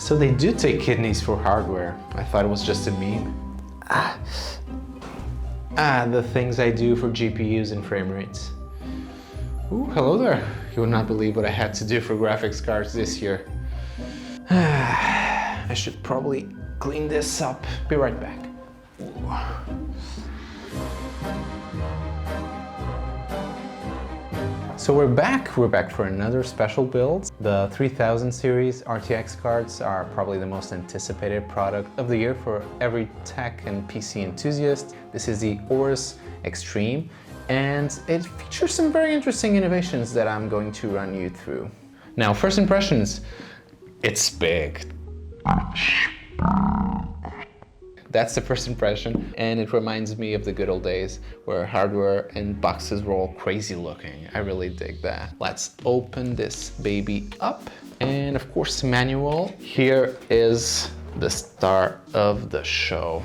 So they do take kidneys for hardware. I thought it was just a meme. The things I do for GPUs and frame rates. Ooh, hello there. You would not believe what I had to do for graphics cards this year. I should probably clean this up. Be right back. Ooh. So we're back for another special build. The 3000 series RTX cards are probably the most anticipated product of the year for every tech and PC enthusiast. This is the Aorus Extreme, and it features some very interesting innovations that I'm going to run you through. Now, first impressions, it's big. That's the first impression, and it reminds me of the good old days where hardware and boxes were all crazy looking. I really dig that. Let's open this baby up, and of course, manual. Here is the star of the show,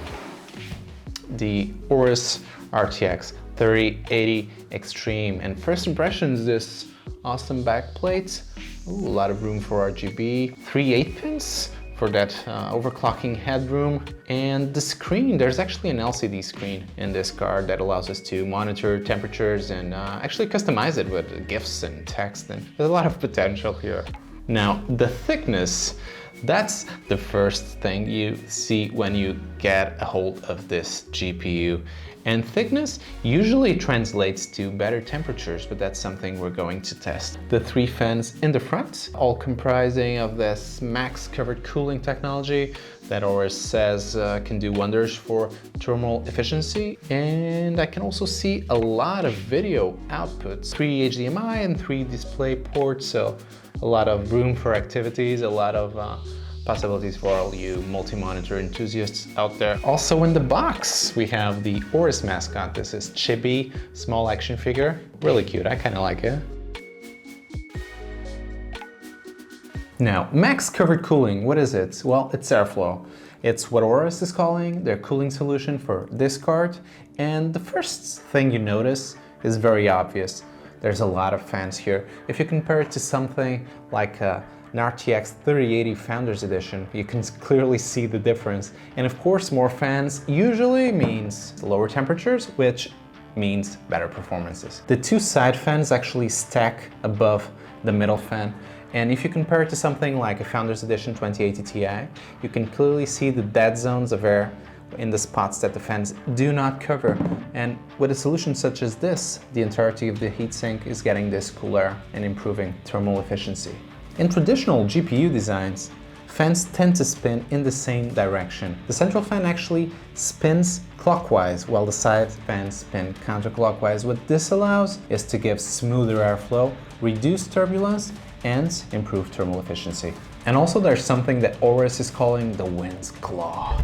the Aorus RTX 3080 Extreme. And first impressions, this awesome back plate. Ooh, a lot of room for RGB, 3 8-pins for that overclocking headroom. And the screen, there's actually an LCD screen in this card that allows us to monitor temperatures and actually customize it with GIFs and text, and there's a lot of potential here. Now, the thickness, that's the first thing you see when you get a hold of this GPU. And thickness usually translates to better temperatures, but that's something we're going to test. The 3 fans in the front, all comprising of this max covered cooling technology that Aorus says can do wonders for thermal efficiency. And I can also see a lot of video outputs, 3 HDMI and 3 display ports, so a lot of room for activities, a lot of possibilities for all you multi-monitor enthusiasts out there. Also in the box, we have the Aorus mascot. This is Chibi, small action figure. Really cute, I kind of like it. Now, max covered cooling, what is it? Well, it's airflow. It's what Aorus is calling their cooling solution for this card. And the first thing you notice is very obvious. There's a lot of fans here. If you compare it to something like an RTX 3080 Founders Edition, you can clearly see the difference. And of course, more fans usually means lower temperatures, which means better performances. The 2 side fans actually stack above the middle fan. And if you compare it to something like a Founders Edition 2080 Ti, you can clearly see the dead zones of air in the spots that the fans do not cover. And with a solution such as this, the entirety of the heatsink is getting this cool air and improving thermal efficiency. In traditional GPU designs, fans tend to spin in the same direction. The central fan actually spins clockwise, while the side fans spin counterclockwise. What this allows is to give smoother airflow, reduce turbulence, and improve thermal efficiency. And also there's something that Aorus is calling the wind's claw.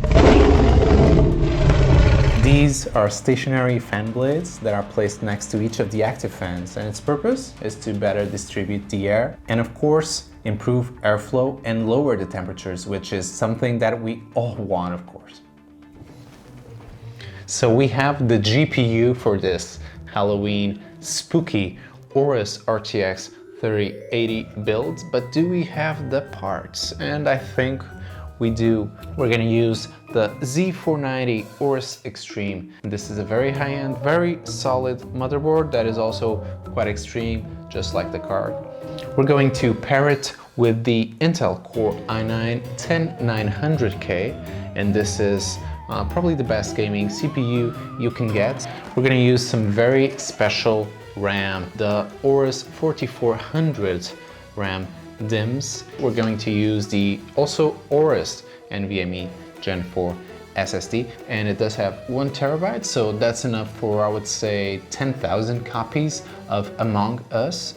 These are stationary fan blades that are placed next to each of the active fans, and its purpose is to better distribute the air and of course improve airflow and lower the temperatures, which is something that we all want, of course. So we have the GPU for this Halloween spooky Aorus RTX 3080 build, but do we have the parts? And I think we do. We're gonna use the Z490 Aorus Extreme. This is a very high-end, very solid motherboard that is also quite extreme, just like the card. We're going to pair it with the Intel Core i9-10900K, and this is probably the best gaming CPU you can get. We're gonna use some very special RAM, the Aorus 4400 RAM DIMMs. We're going to use the also Aorus NVMe Gen 4 SSD, and it does have 1 terabyte, so that's enough for, I would say, 10,000 copies of Among Us,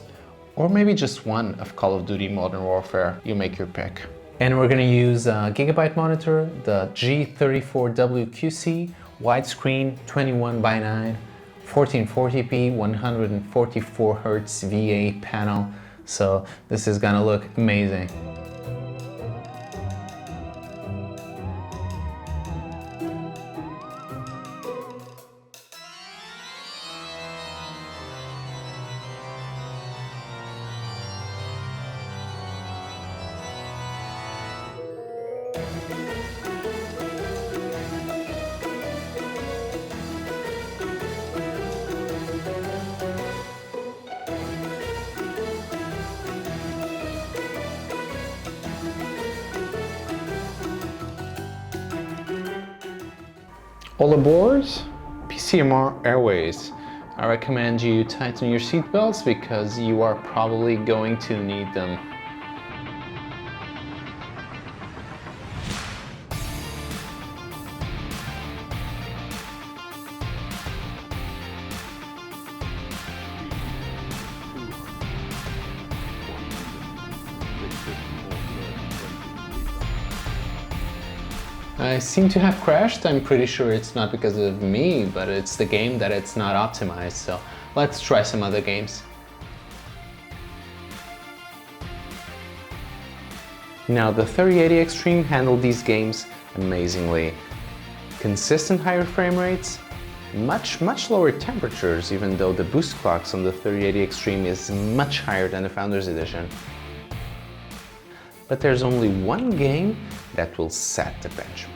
or maybe just one of Call of Duty Modern Warfare. You make your pick. And we're gonna use a Gigabyte monitor, the G34WQC widescreen 21:9 1440p 144 Hz VA panel. So this is gonna look amazing. All aboard PCMR Airways. I recommend you tighten your seatbelts because you are probably going to need them. I seem to have crashed. I'm pretty sure it's not because of me, but it's the game that it's not optimized, so let's try some other games. Now the 3080 Extreme handled these games amazingly. Consistent higher frame rates, much lower temperatures, even though the boost clocks on the 3080 Extreme is much higher than the Founders Edition. But there's only one game that will set the benchmark.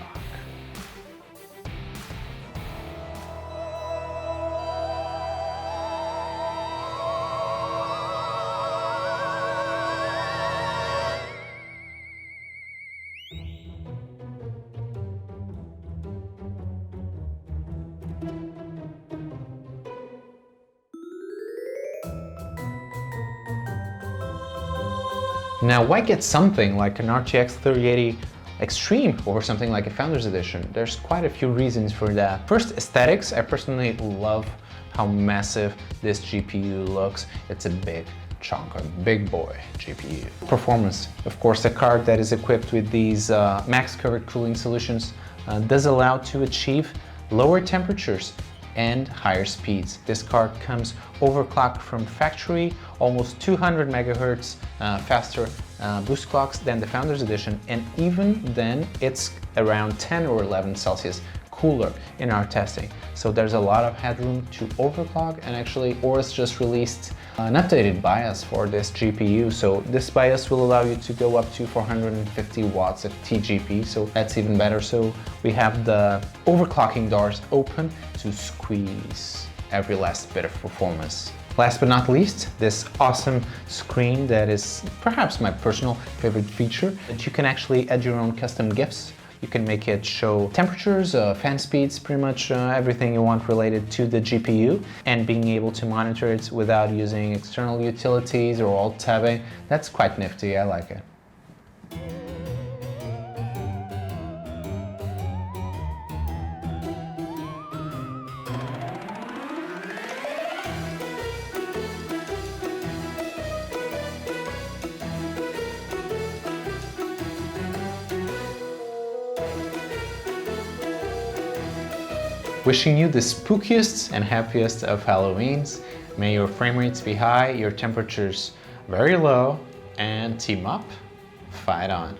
Now, why get something like an RTX 3080 Extreme over something like a Founders Edition? There's quite a few reasons for that. First, aesthetics. I personally love how massive this GPU looks. It's a big chunk, a big boy GPU. Performance. Of course, a card that is equipped with these max covered cooling solutions does allow to achieve lower temperatures and higher speeds. This card comes overclocked from factory, almost 200 megahertz faster boost clocks than the Founders Edition, and even then it's around 10 or 11 Celsius cooler in our testing. So there's a lot of headroom to overclock, and actually Aorus just released an updated BIOS for this GPU. So this BIOS will allow you to go up to 450 watts of TGP, so that's even better. So we have the overclocking doors open to squeeze every last bit of performance. Last but not least, this awesome screen that is perhaps my personal favorite feature, that you can actually add your own custom GIFs. You can make it show temperatures, fan speeds, pretty much everything you want related to the GPU, and being able to monitor it without using external utilities or alt-tabbing. That's quite nifty, I like it. Wishing you the spookiest and happiest of Halloweens. May your frame rates be high, your temperatures very low, and team up, fight on.